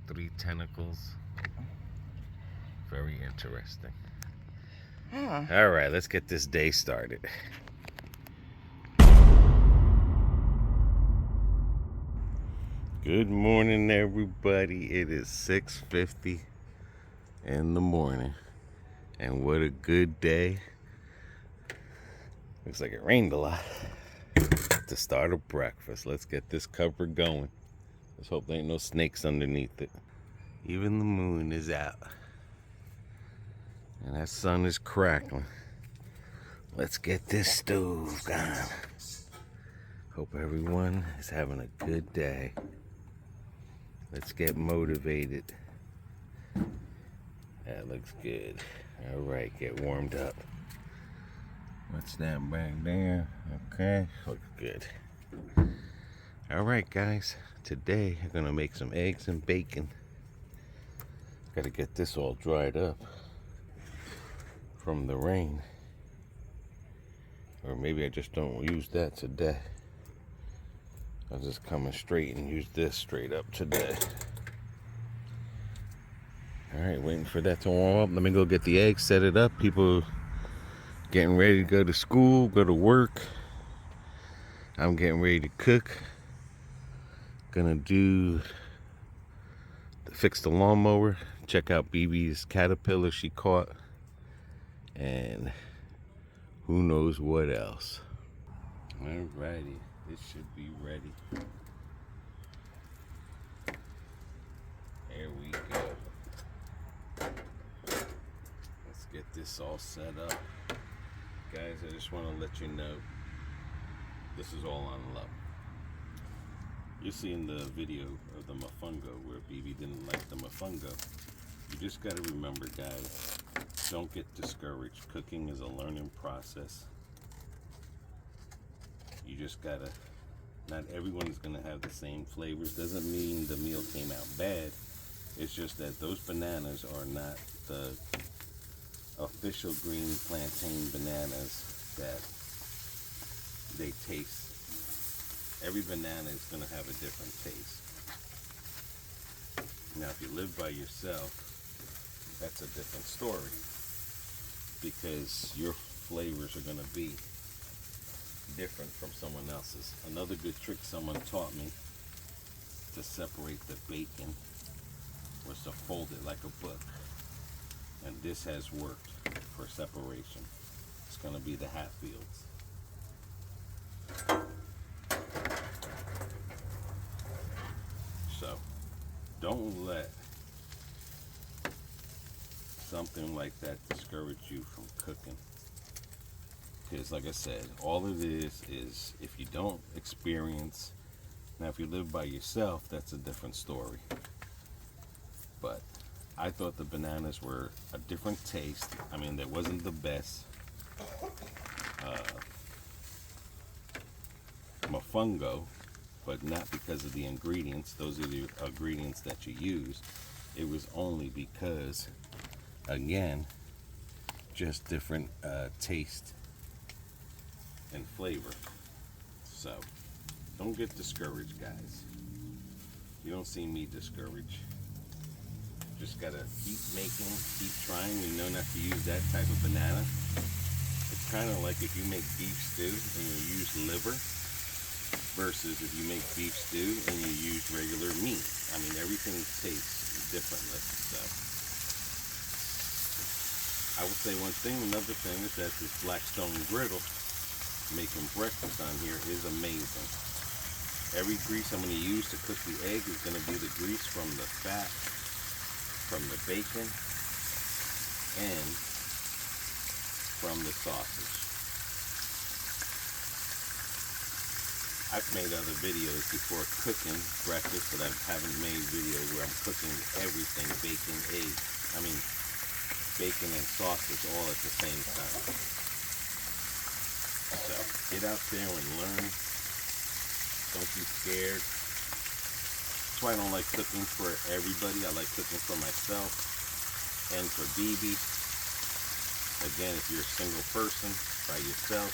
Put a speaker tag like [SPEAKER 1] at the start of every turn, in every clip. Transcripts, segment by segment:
[SPEAKER 1] 3 tentacles. Very interesting.
[SPEAKER 2] Huh.
[SPEAKER 1] All right, let's get this day started. Good morning, everybody. It is 6:50 in the morning. And what a good day. Looks like it rained a lot. To start a breakfast. Let's get this cover going. Let's hope there ain't no snakes underneath it. Even the moon is out. And that sun is crackling. Let's get this stove going. Hope everyone is having a good day. Let's get motivated. That looks good. All right, get warmed up. What's that back there? Okay, looks good. All right, guys. Today, I'm gonna make some eggs and bacon. Gotta get this all dried up from the rain. Or maybe I just don't use that today. I'll just come straight and use this straight up today. Alright, waiting for that to warm up. Let me go get the eggs, set it up. People getting ready to go to school, go to work. I'm getting ready to cook. Gonna fix the lawnmower. Check out BB's caterpillar she caught. And who knows what else. Alrighty, this should be ready. There we go. Let's get this all set up. Guys, I just want to let you know this is all on low. You see in the video of the mofungo where BB didn't like the mofungo. You just got to remember, guys, don't get discouraged. Cooking is a learning process. You just gotta, not everyone's gonna have the same flavors. Doesn't mean the meal came out bad. It's just that those bananas are not the official green plantain bananas that they taste. Every banana is gonna have a different taste. Now, if you live by yourself, that's a different story, because your flavors are gonna be different from someone else's. Another good trick someone taught me to separate the bacon was to fold it like a book, and this has worked for separation. It's going to be the Hatfields. So don't let something like that discourage you from cooking. Because like I said, all it is if you don't experience, now if you live by yourself, that's a different story. But I thought the bananas were a different taste. I mean, that wasn't the best mofungo, but not because of the ingredients. Those are the ingredients that you use. It was only because, again, just different taste and flavor. So don't get discouraged, guys. You don't see me discouraged. Just gotta keep making, keep trying. We know not to use that type of banana. It's kind of like if you make beef stew and you use liver versus if you make beef stew and you use regular meat. I mean, everything tastes differently. So I would say one thing. Another thing is that this Blackstone griddle, making breakfast on here, is amazing. Every grease I'm going to use to cook the egg is going to be the grease from the fat, from the bacon, and from the sausage. I've made other videos before cooking breakfast, but I haven't made videos where I'm cooking everything, bacon, egg, bacon and sausage all at the same time. So get out there and learn. Don't be scared. That's why I don't like cooking for everybody. I like cooking for myself and for BB. Again, if you're a single person by yourself,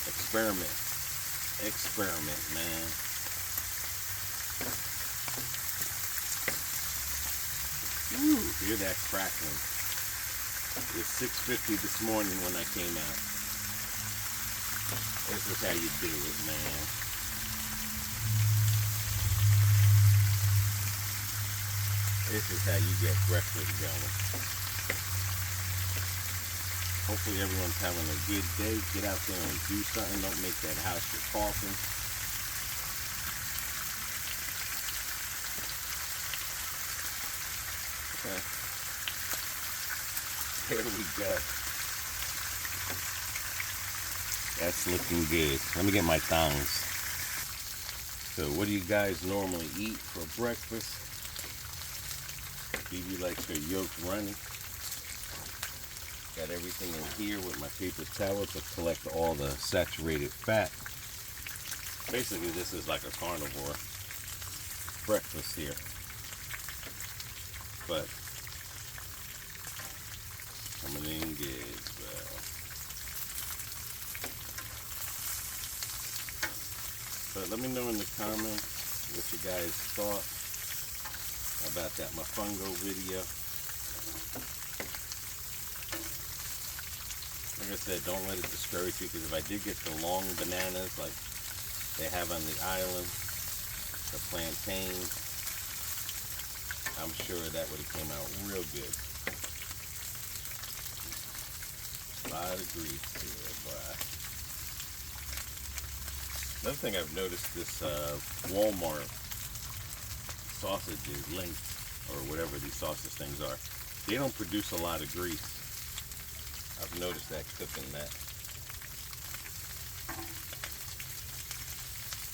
[SPEAKER 1] experiment. Experiment, man. Ooh, hear that crackling. It was 6:50 this morning when I came out. This is how you do it, man. This is how you get breakfast going. Hopefully everyone's having a good day. Get out there and do something. Don't make that house your coffin. Okay. There we go. That's looking good. Let me get my tongs. So what do you guys normally eat for breakfast? Phoebe likes her yolk runny. Got everything in here with my paper towel to collect all the saturated fat. Basically, this is like a carnivore breakfast here. But coming in good, bro. But let me know in the comments what you guys thought about that mofungo video. Like I said, don't let it discourage you, because if I did get the long bananas like they have on the island, the plantains, I'm sure that would have came out real good. A lot of grease here, boy. Another thing I've noticed, this Walmart sausages, links, or whatever these sausage things are, they don't produce a lot of grease. I've noticed that cooking that.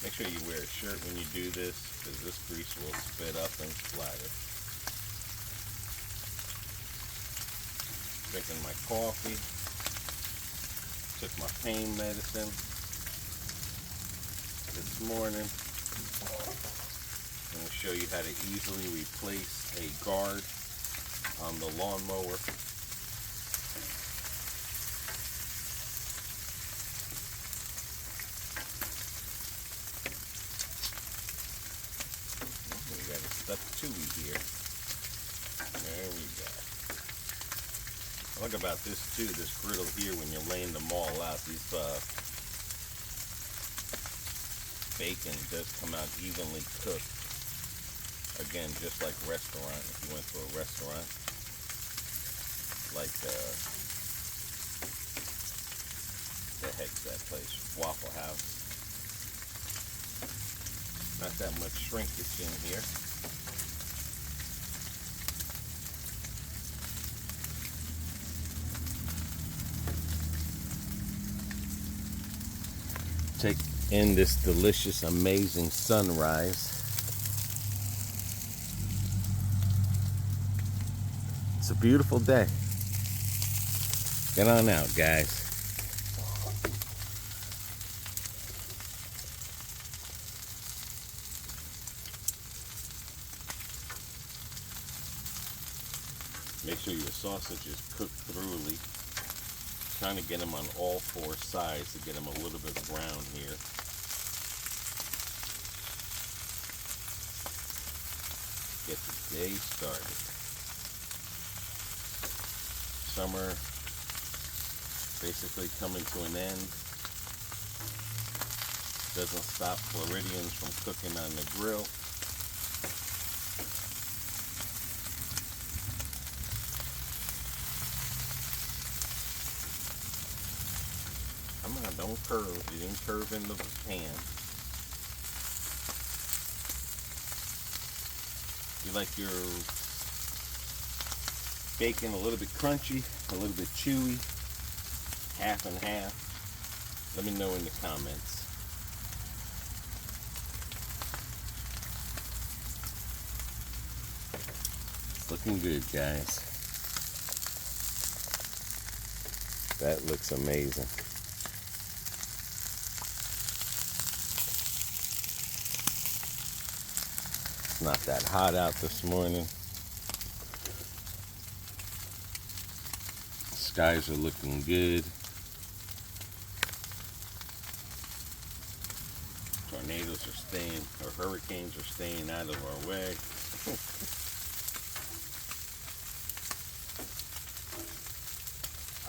[SPEAKER 1] Make sure you wear a shirt when you do this, because this grease will spit up and splatter. Drinking my coffee. Took my pain medicine this morning. I'm going to show you how to easily replace a guard on the lawnmower. We got a stuck chewy here. There we go. Look about this too, this griddle here, when you're laying them all out, these bacon does come out evenly cooked. Again, just like restaurant, if you went to a restaurant, like the heck's that place, Waffle House. Not that much shrinkage in here. Take in this delicious, amazing sunrise. It's a beautiful day. Get on out, guys. Make sure your sausage is cooked thoroughly. Trying to get them on all four sides to get them a little bit brown here. Get the day started. Summer basically coming to an end. Doesn't stop Floridians from cooking on the grill. Come on, don't curve. You didn't curve in the pan. You like your bacon a little bit crunchy, a little bit chewy, half and half? Let me know in the comments. It's looking good, guys. That looks amazing. It's not that hot out this morning. Skies are looking good. Tornadoes are staying, or hurricanes are staying out of our way.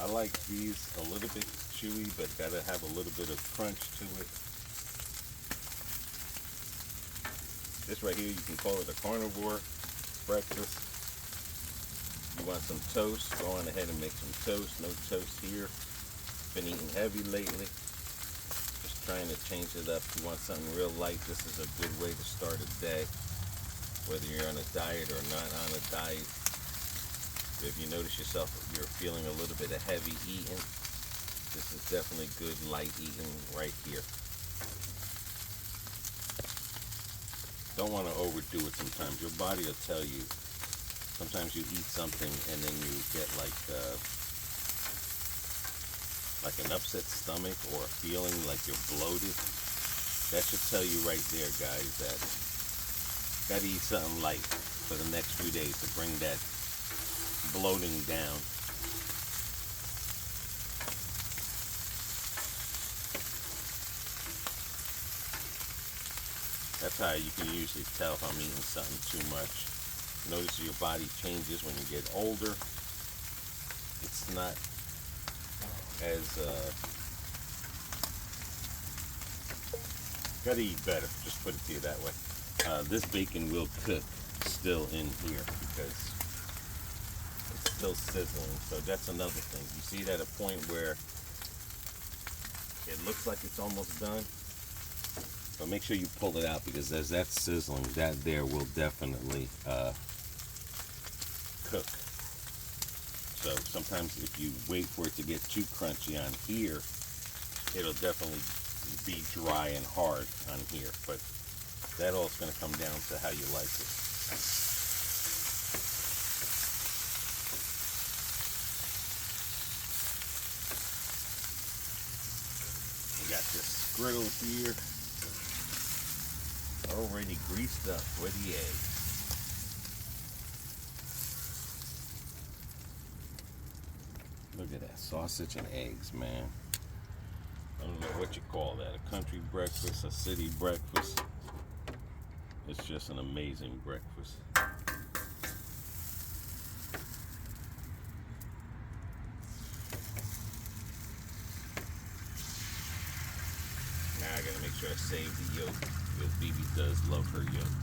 [SPEAKER 1] I like these a little bit chewy, but gotta have a little bit of crunch to it. This right here, you can call it a carnivore breakfast. You want some toast, go on ahead and make some toast. No toast here. Been eating heavy lately. Just trying to change it up. You want something real light, this is a good way to start a day. Whether you're on a diet or not on a diet. If you notice yourself, you're feeling a little bit of heavy eating, this is definitely good light eating right here. Don't want to overdo it sometimes. Your body will tell you. Sometimes you eat something and then you get like an upset stomach or a feeling like you're bloated. That should tell you right there, guys, that you gotta eat something light for the next few days to bring that bloating down. That's how you can usually tell if I'm eating something too much. Notice your body changes when you get older. It's not as gotta eat better, just put it to you that way. This bacon will cook still in here because it's still sizzling, so that's another thing. You see that at a point where it looks like it's almost done, but make sure you pull it out, because as that's sizzling, that there will definitely cook. So sometimes if you wait for it to get too crunchy on here, it'll definitely be dry and hard on here, but that all is going to come down to how you like it. We got this griddle here already greased up with the eggs. Look at that, sausage and eggs, man. I don't know what you call that, a country breakfast, a city breakfast. It's just an amazing breakfast. Now I gotta make sure I save the yolk, because Bibi does love her yolk.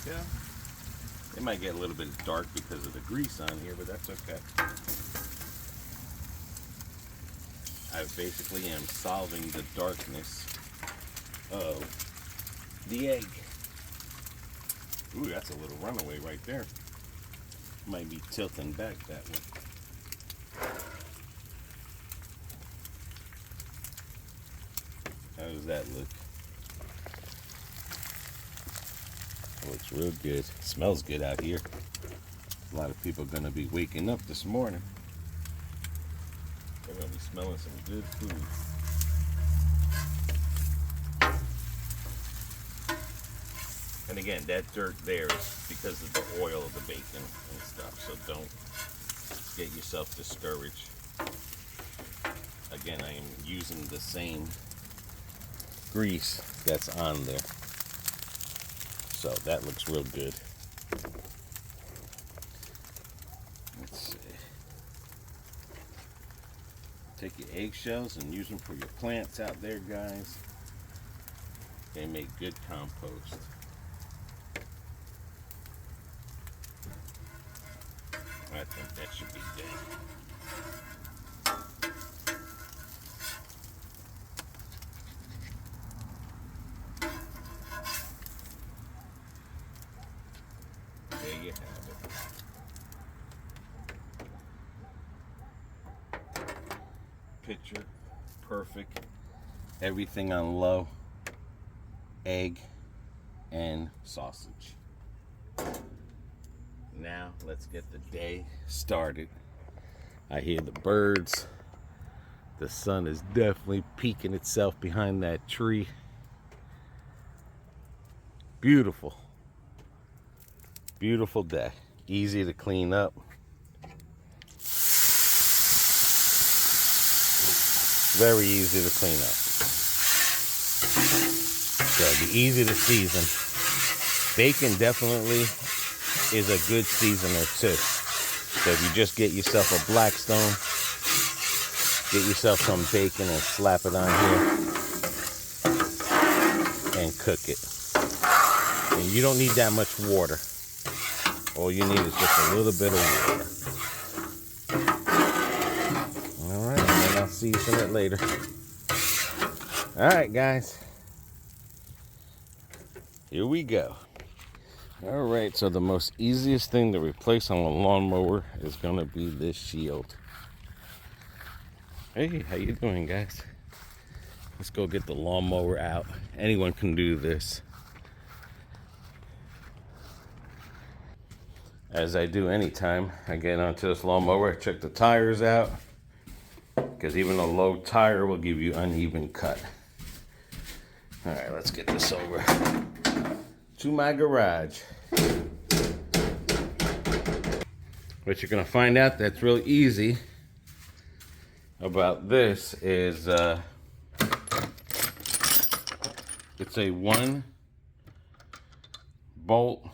[SPEAKER 1] Yeah. It might get a little bit dark because of the grease on here, but that's okay. I basically am solving the darkness of the egg. Ooh, that's a little runaway right there. Might be tilting back that way. How does that look? Looks real good. Smells good out here. A lot of people are going to be waking up this morning. They're going to be smelling some good food. And again, that dirt there is because of the oil of the bacon and stuff. So don't get yourself discouraged. Again, I am using the same grease that's on there. So that looks real good. Let's see. Take your eggshells and use them for your plants out there, guys. They make good compost. I think that should be good. There you have it. Picture perfect. Everything on low. Egg and sausage. Now let's get the day started. I hear the birds. The sun is definitely peeking itself behind that tree. Beautiful. Beautiful day. Easy to clean up. Very easy to clean up. So be easy to season. Bacon definitely is a good seasoner too. So if you just get yourself a Blackstone, get yourself some bacon and slap it on here and cook it. And you don't need that much water. All you need is just a little bit of water. All right, and then I'll season it later. All right, guys. Here we go. All right, so the most easiest thing to replace on a lawnmower is gonna be this shield. Hey, how you doing, guys? Let's go get the lawnmower out. Anyone can do this. As I do anytime I get onto this lawnmower, I check the tires out, because even a low tire will give you uneven cut. All right, let's get this over to my garage. What you're gonna find out that's real easy about this is it's a 1 bolt,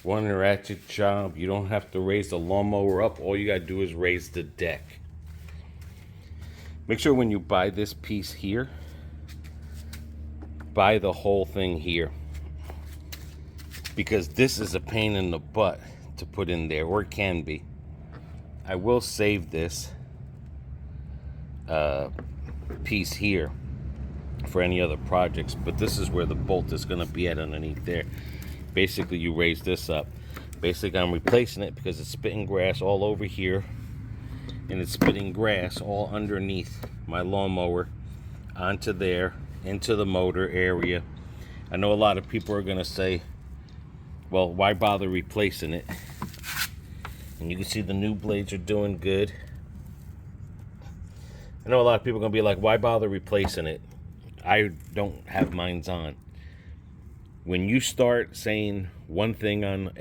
[SPEAKER 1] 1 ratchet job. You don't have to raise the lawnmower up. All you gotta do is raise the deck. Make sure when you buy this piece here, buy the whole thing here, because this is a pain in the butt to put in there, or it can be. I will save this piece here for any other projects, but this is where the bolt is going to be at underneath there. Basically, you raise this up. Basically, I'm replacing it because it's spitting grass all over here, and it's spitting grass all underneath my lawnmower onto there, into the motor area. I know a lot of people are going to say, well, why bother replacing it? And you can see the new blades are doing good. I know a lot of people are going to be like, why bother replacing it? I don't have mines on. When you start saying one thing on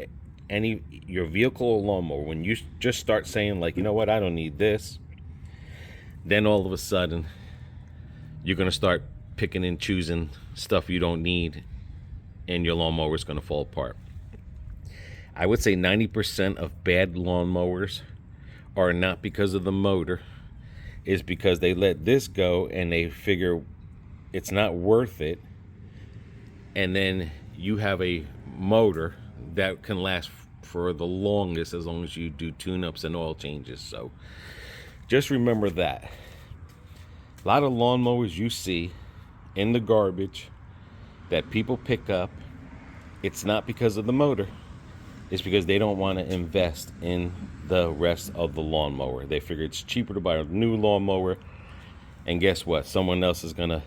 [SPEAKER 1] your vehicle or lawnmower, when you just start saying, like, you know what, I don't need this, then all of a sudden you're going to start picking and choosing stuff you don't need, and your lawnmower is going to fall apart. I would say 90% of bad lawnmowers are not because of the motor. It's because they let this go and they figure it's not worth it. And then you have a motor that can last for the longest, as long as you do tune-ups and oil changes. So just remember that. A lot of lawnmowers you see in the garbage that people pick up, it's not because of the motor. It's because they don't want to invest in the rest of the lawnmower. They figure it's cheaper to buy a new lawnmower. And guess what? Someone else is going to,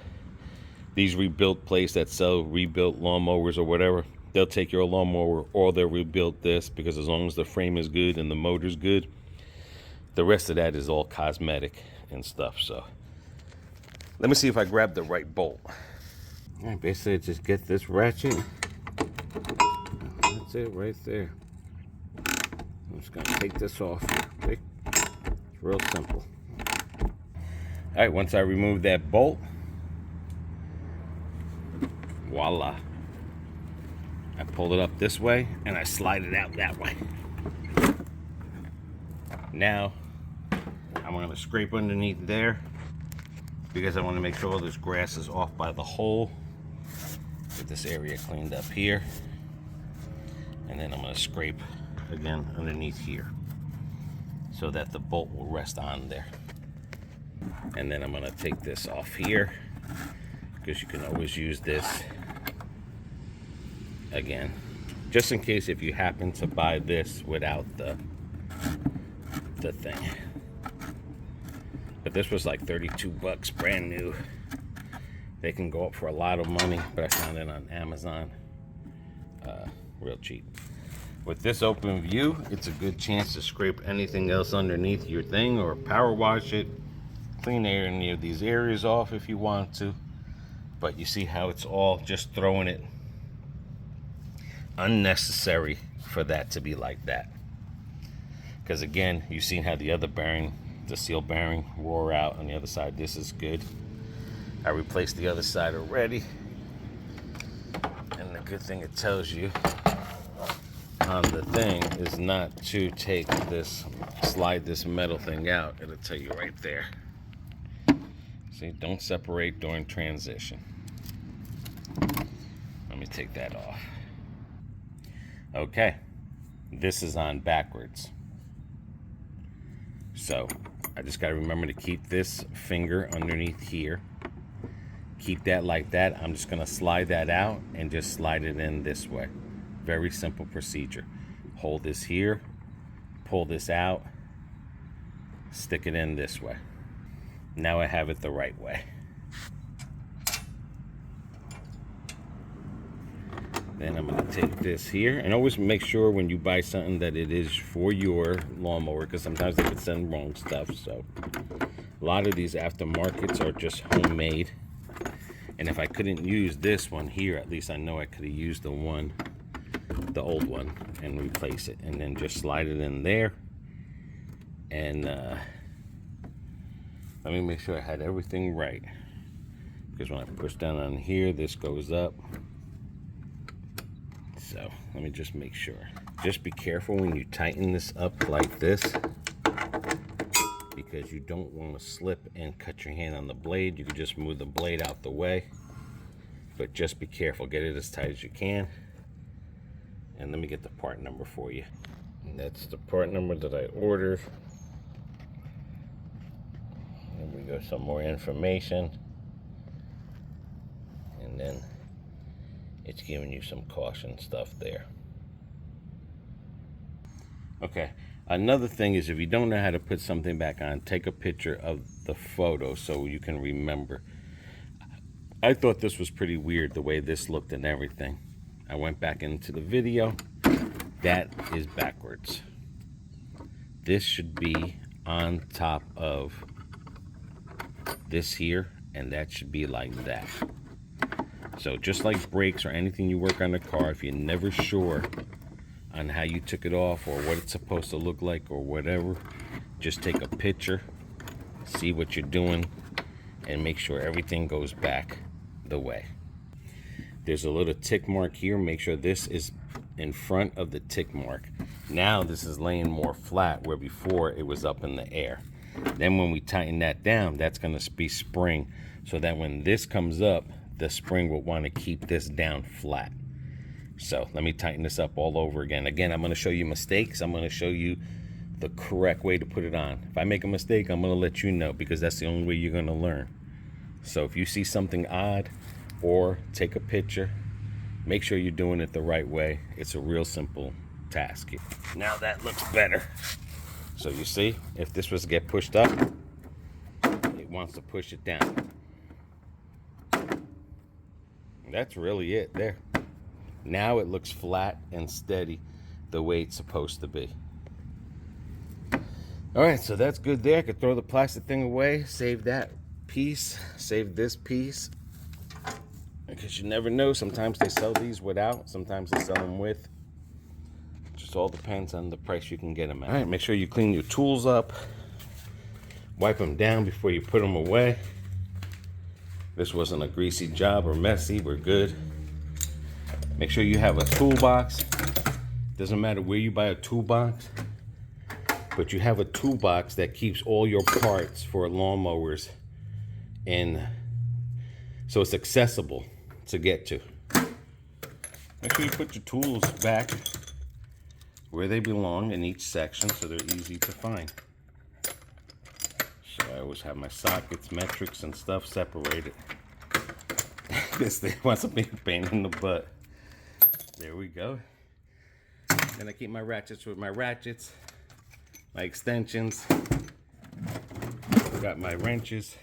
[SPEAKER 1] these rebuilt places that sell rebuilt lawnmowers or whatever, they'll take your lawnmower, or they'll rebuild this, because as long as the frame is good and the motor's good, the rest of that is all cosmetic and stuff. So let me see if I grab the right bolt. All right, basically just get this ratchet. That's it right there. I'm just gonna take this off. It's real simple. All right, once I remove that bolt, voila. I pull it up this way and I slide it out that way. Now, I'm gonna scrape underneath there, because I want to make sure all this grass is off by the hole. Get this area cleaned up here. And then I'm going to scrape again underneath here, so that the bolt will rest on there. And then I'm going to take this off here, because you can always use this again, just in case if you happen to buy this without the thing. But this was like 32 bucks brand new. They can go up for a lot of money, but I found it on Amazon real cheap. With this open view, it's a good chance to scrape anything else underneath your thing, or power wash it, clean any of these areas off if you want to. But you see how it's all just throwing it. Unnecessary for that to be like that. Because again, you've seen how the other bearing, the seal bearing, wore out on the other side. This is good. I replaced the other side already. And the good thing it tells you on the thing is not to take this, slide this metal thing out. It'll tell you right there. See, don't separate during transition. Let me take that off. Okay, this is on backwards. So I just got to remember to keep this finger underneath here. Keep that like that. I'm just going to slide that out and just slide it in this way. Very simple procedure. Hold this here, pull this out, stick it in this way. Now I have it the right way. Then I'm going to take this here, and always make sure when you buy something that it is for your lawnmower, because sometimes they could send wrong stuff. So a lot of these aftermarkets are just homemade. And if I couldn't use this one here, at least I know I could have used the old one, and replace it. And then just slide it in there. And let me make sure I had everything right. Because when I push down on here, this goes up. So let me just make sure. Just be careful when you tighten this up like this, because you don't want to slip and cut your hand on the blade. You can just move the blade out the way, but just be careful. Get it as tight as you can. And let me get the part number for you. And that's the part number that I ordered. There we go, some more information. And then it's giving you some caution stuff there. Okay, another thing is, if you don't know how to put something back on, take a picture of the photo so you can remember. I thought this was pretty weird, the way this looked and everything. I went back into the video. That is backwards. This should be on top of this here, and that should be like that. So just like brakes or anything you work on the car, if you're never sure on how you took it off or what it's supposed to look like or whatever, just take a picture, see what you're doing, and make sure everything goes back the way. There's a little tick mark here. Make sure this is in front of the tick mark. Now this is laying more flat, where before it was up in the air. Then when we tighten that down, that's going to be spring, so that when this comes up, the spring will want to keep this down flat. So let me tighten this up all over again. Again, I'm going to show you mistakes. I'm going to show you the correct way to put it on. If I make a mistake, I'm going to let you know, because that's the only way you're going to learn. So if you see something odd, or take a picture, make sure you're doing it the right way. It's a real simple task. Now that looks better. So you see, if this was to get pushed up, it wants to push it down. That's really it there. Now it looks flat and steady the way it's supposed to be. All right, so that's good there. I could throw the plastic thing away, save that piece, save this piece, because you never know. Sometimes they sell these without, sometimes they sell them with. Just all depends on the price you can get them at. All right, make sure you clean your tools up, wipe them down before you put them away. This wasn't a greasy job or messy. We're good. Make sure you have a toolbox. Doesn't matter where you buy a toolbox, but you have a toolbox that keeps all your parts for lawnmowers in, so it's accessible to get to. Make sure you put your tools back where they belong in each section, so they're easy to find. So I always have my sockets, metrics, and stuff separated. This thing wants to be a pain in the butt. There we go. Then I keep my ratchets with my ratchets, my extensions. Got my wrenches,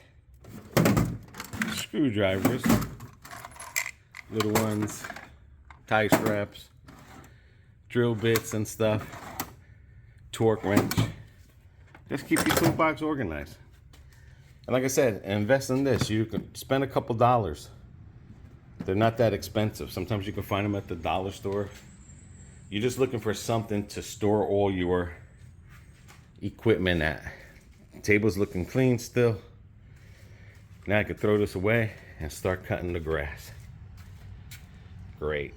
[SPEAKER 1] screwdrivers, little ones, tie straps, drill bits and stuff, torque wrench. Just keep your toolbox organized. And like I said, invest in this. You can spend a couple dollars. They're not that expensive. Sometimes you can find them at the dollar store. You're just looking for something to store all your equipment at. The table's looking clean still. Now I can throw this away and start cutting the grass. Great.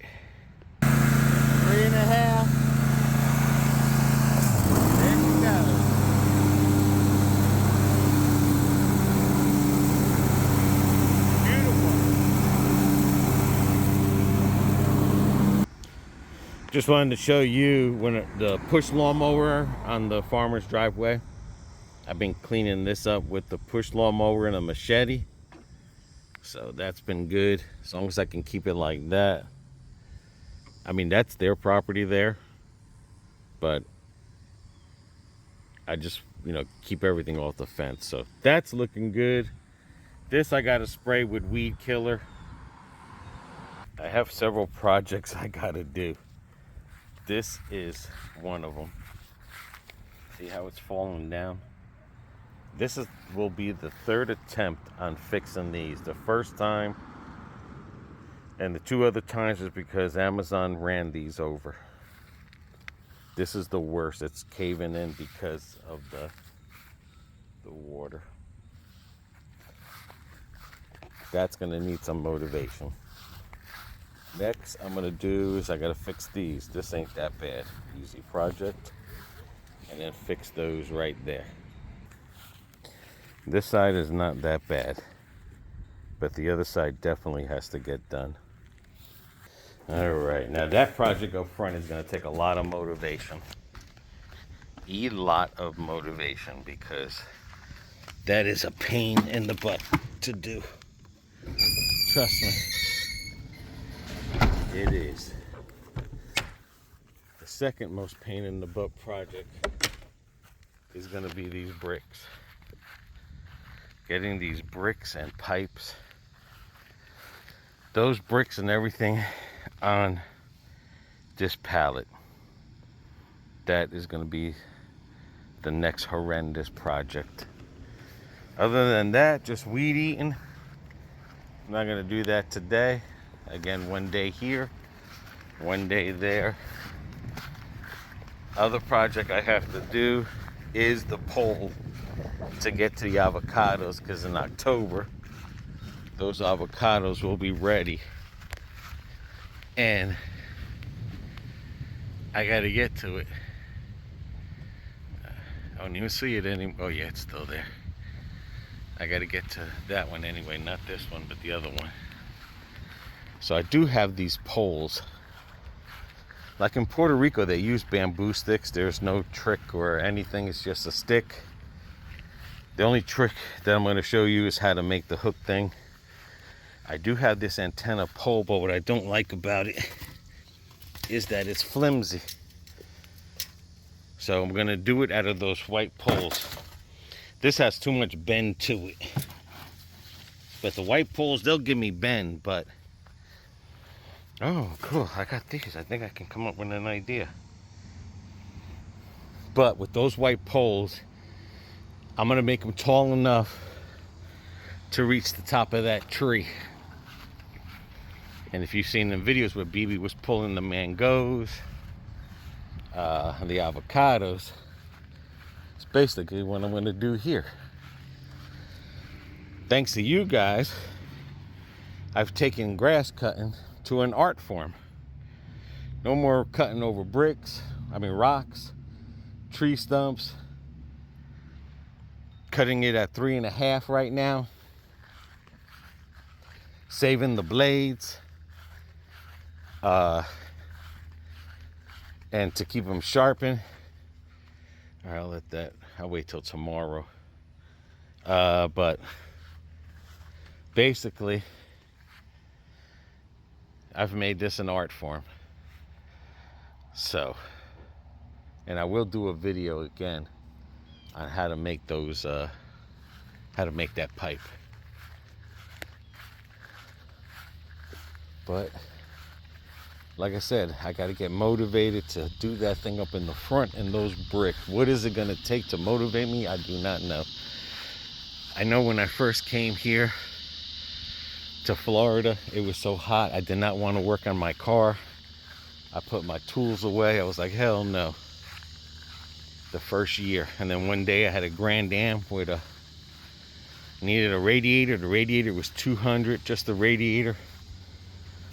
[SPEAKER 1] 3.5. There she goes. Just wanted to show you when the push lawnmower on the farmer's driveway. I've been cleaning this up with the push lawnmower and a machete. So that's been good, as long as I can keep it like that. I mean, that's their property there, but I just, keep everything off the fence. So that's looking good. This I got to spray with weed killer. I have several projects I got to do. This is one of them. See how it's falling down? This will be the third attempt on fixing these. The first time and the 2 other times is because Amazon ran these over. This is the worst. It's caving in because of the water. That's gonna need some motivation. Next I'm gonna do is I gotta fix these. This ain't that bad. Easy project. And then fix those right there. This side is not that bad, but the other side definitely has to get done. All right, now that project up front is gonna take a lot of motivation. A lot of motivation, because that is a pain in the butt to do. Trust me. It is. The second most pain in the butt project is gonna be these bricks. Getting these bricks and pipes, those bricks and everything on this pallet. That is gonna be the next horrendous project. Other than that, just weed eating. I'm not gonna do that today. Again, one day here, one day there. Other project I have to do is the pole to get to the avocados, because in October those avocados will be ready and I gotta get to it. I don't even see it anymore. Oh yeah, it's still there. I gotta get to that one anyway, not this one but the other one. So I do have these poles. Like in Puerto Rico, they use bamboo sticks. There's no trick or anything, it's just a stick. The only trick that I'm going to show you is how to make the hook thing. I do have this antenna pole, but what I don't like about it is that it's flimsy. So I'm going to do it out of those white poles. This has too much bend to it. But the white poles, they'll give me bend, but... Oh, cool. I got these. I think I can come up with an idea. But with those white poles, I'm gonna make them tall enough to reach the top of that tree. And if you've seen the videos where BB was pulling the mangoes, the avocados, it's basically what I'm gonna do here. Thanks to you guys, I've taken grass cutting to an art form. No more cutting over rocks, tree stumps. Cutting it at 3.5 right now. Saving the blades. And to keep them sharpened. All right, I'll wait till tomorrow. But basically, I've made this an art form. So, and I will do a video again on how to make those, how to make that pipe. But like I said, I got to get motivated to do that thing up in the front and those bricks. What is it going to take to motivate me? I do not know. I know when I first came here to Florida, it was so hot. I did not want to work on my car. I put my tools away. I was like, hell no. The first year. And then one day I had a Grand Am with a Needed a radiator. The radiator was $200, just the radiator.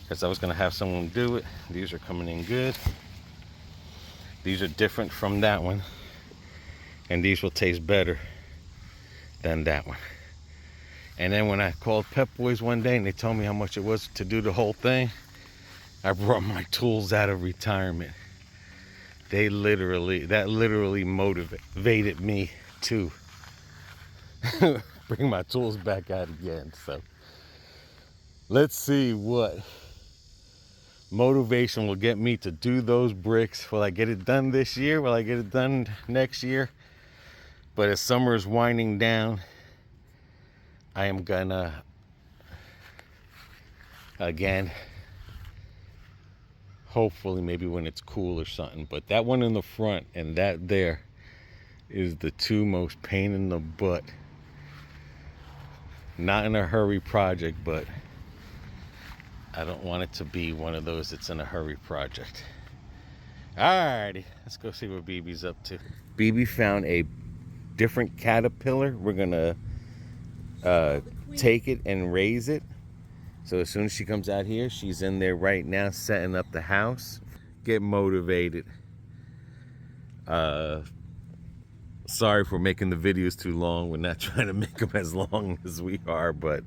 [SPEAKER 1] Because I was going to have someone do it. These are coming in good. These are different from that one. And these will taste better than that one. And then when I called Pep Boys one day and they told me how much it was to do the whole thing, I brought my tools out of retirement. That literally motivated me to bring my tools back out again. So let's see what motivation will get me to do those bricks. Will I get it done this year? Will I get it done next year? But as summer is winding down, I am gonna again, hopefully maybe when it's cool or something. But that one in the front and that there is the two most pain in the butt. Not in a hurry project, but I don't want it to be one of those that's in a hurry project. Alrighty, let's go see what BB's up to. BB found a different caterpillar. We're gonna take it and raise it. So as soon as she comes out here, she's in there right now setting up the house. Get motivated. Sorry for making the videos too long. We're not trying to make them as long as we are, but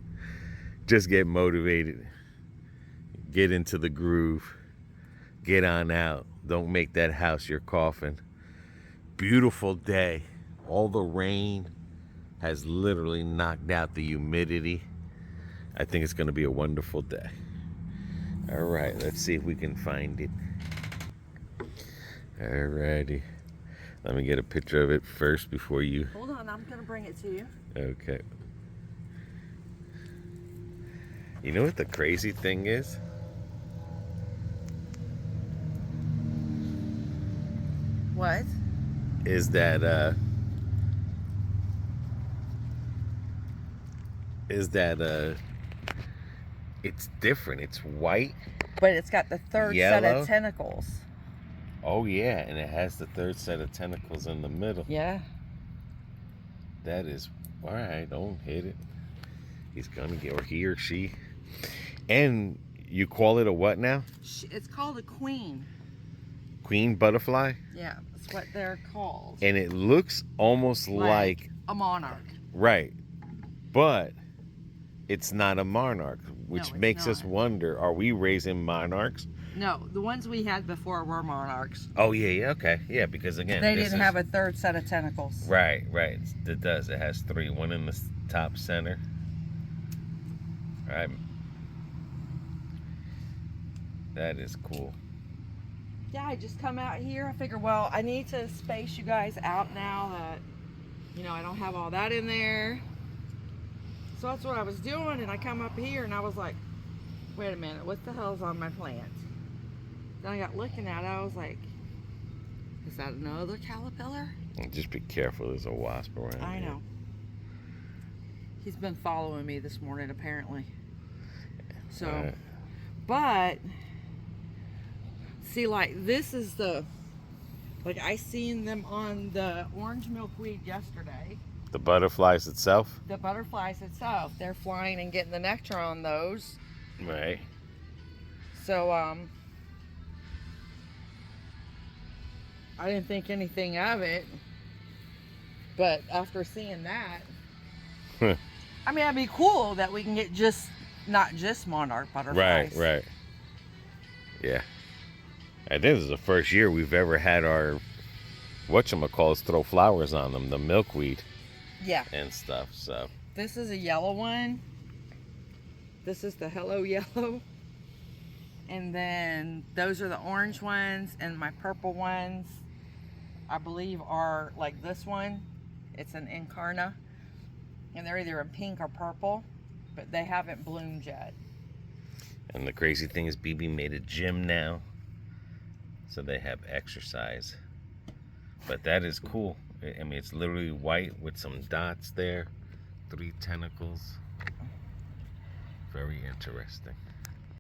[SPEAKER 1] just get motivated. Get into the groove. Get on out. Don't make that house your coffin. Beautiful day. All the rain has literally knocked out the humidity. I think it's going to be a wonderful day. All right, let's see if we can find it. All righty. Let me get a picture of it first before you...
[SPEAKER 2] Hold on, I'm going to bring it to you.
[SPEAKER 1] Okay. You know what the crazy thing is?
[SPEAKER 2] What?
[SPEAKER 1] Is that, it's different. It's white.
[SPEAKER 2] But it's got the third set
[SPEAKER 1] Yellow.
[SPEAKER 2] of tentacles.
[SPEAKER 1] Oh yeah, and it has the third set of tentacles in the middle.
[SPEAKER 2] Yeah.
[SPEAKER 1] That is, all right, don't hit it. He's gonna get, or he or she. And you call it a what now?
[SPEAKER 2] It's called a queen.
[SPEAKER 1] Queen butterfly?
[SPEAKER 2] Yeah, that's what they're called.
[SPEAKER 1] And it looks almost like
[SPEAKER 2] a monarch.
[SPEAKER 1] Right. But it's not a monarch, which
[SPEAKER 2] No,
[SPEAKER 1] makes us
[SPEAKER 2] not.
[SPEAKER 1] wonder, are we raising monarchs?
[SPEAKER 2] No, the ones we had before were monarchs.
[SPEAKER 1] Oh, yeah, okay. Yeah, because again,
[SPEAKER 2] They didn't have a third set of tentacles.
[SPEAKER 1] Right. It does. It has three. One in the top center. Right. That is cool.
[SPEAKER 2] Yeah, I just come out here. I figure, well, I need to space you guys out now that, you know, I don't have all that in there. So that's what I was doing, and I come up here and I was like, wait a minute, what the hell's on my plant? Then I got looking at it, I was like, is that another caterpillar?
[SPEAKER 1] And just be careful, there's a wasp around.
[SPEAKER 2] I know. He's been following me this morning, apparently. So, but, see, like, this is the, like, I seen them on the orange milkweed yesterday.
[SPEAKER 1] The butterflies itself?
[SPEAKER 2] The butterflies itself, they're flying and getting the nectar on those.
[SPEAKER 1] Right.
[SPEAKER 2] So, I didn't think anything of it, but after seeing that, I mean, it'd be cool that we can get not just monarch butterflies.
[SPEAKER 1] Right. Yeah. I think this is the first year we've ever had our whatchamacallits throw flowers on them, the milkweed.
[SPEAKER 2] Yeah.
[SPEAKER 1] And stuff, so.
[SPEAKER 2] This is a yellow one. This is the hello yellow. And then those are the orange ones, and my purple ones, I believe, are like this one. It's an incarna. And they're either in pink or purple, but they haven't bloomed yet.
[SPEAKER 1] And the crazy thing is BB made a gym now, so they have exercise. But that is cool. I mean, it's literally white with some dots there, 3 tentacles. Very interesting.